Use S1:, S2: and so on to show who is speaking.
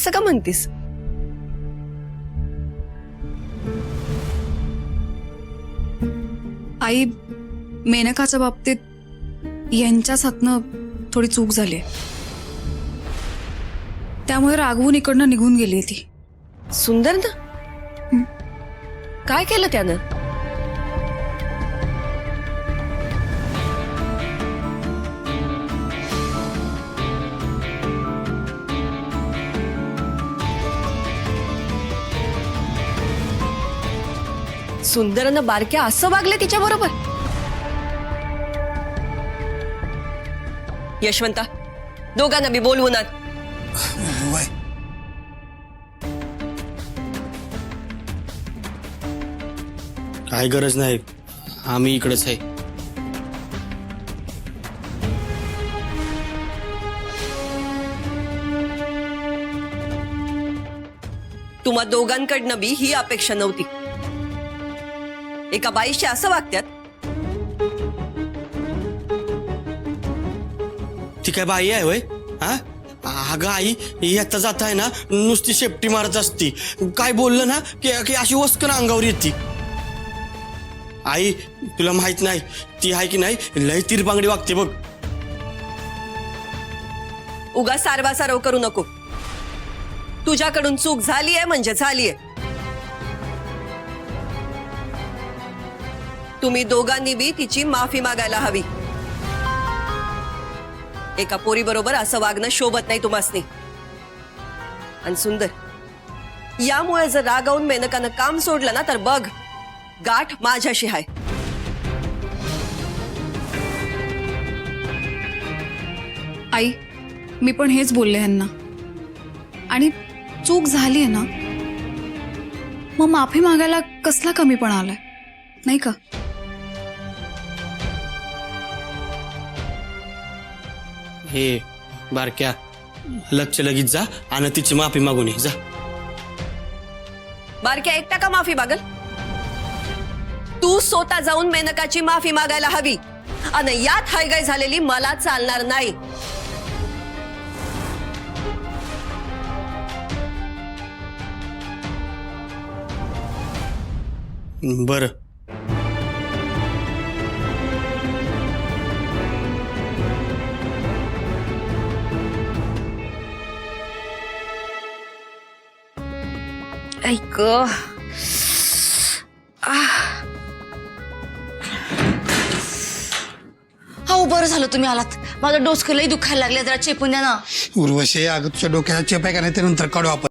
S1: असं का म्हणतीस?
S2: आई, मेनकाच्या बाबतीत यांच्याच हातनं थोडी चूक झाली, त्यामुळे रागवून इकडनं निघून गेली ती.
S1: सुंदर ना, काय केलं त्यानं? सुंदरनं बारक्या असं वागले तिच्या बरोबर? यशवंता, दोघांना बी बोलवून आण.
S3: काय गरज नाही, आम्ही इकडेच आहे.
S1: तुम्हा दोघांकडनं बी ही अपेक्षा नव्हती. एका बाईशी असं वागत्यात?
S3: ती काय बाई आहे वय? हा, अगं आई, येता जाता आहे ना नुसती शेपटी मारत असती. काय बोललं ना की अशी वस्कन अंगावर येते. आई, तुला माहित नाही ती आहे की नाही, लय तिरपांगडी वागते बघ.
S1: उगा सारवा सारव करू नको. तुझ्याकडून चूक झालीये म्हणजे झालीये. तुम्ही दोघांनी बी तिची माफी मागायला हवी. एका पोरी बरोबर असं वागणं शोभत नाही तुम्हासनी. आणि सुंदर, यामुळे जर रागावून मेनकानं काम सोडलं ना तर बघ, गाठ माझ्याशी आहे.
S2: आई, मी पण हेच बोलले यांना. आणि चूक झाली आहे ना, मग माफी मागायला कसला कमीपणा आलाय, नाही का?
S3: हे बारक्या, लक्ष लगेच जा आणि तिची माफी मागून ये जा.
S1: बारक्या एकटा का माफी मागल? तू स्वतः जाऊन मेनकाची माफी मागायला हवी. आणि यात हायगाय झालेली मला चालणार नाही.
S3: बरं.
S2: ऐक,
S4: हो बरं झालं तुम्ही आलात. माझं डोसकं लई दुखायला लागले, जरा चेपून द्या ना.
S5: उर्वशी, अगं तुझ्या डोक्याला चेप आहे का नाही ते नंतर काढू आपण.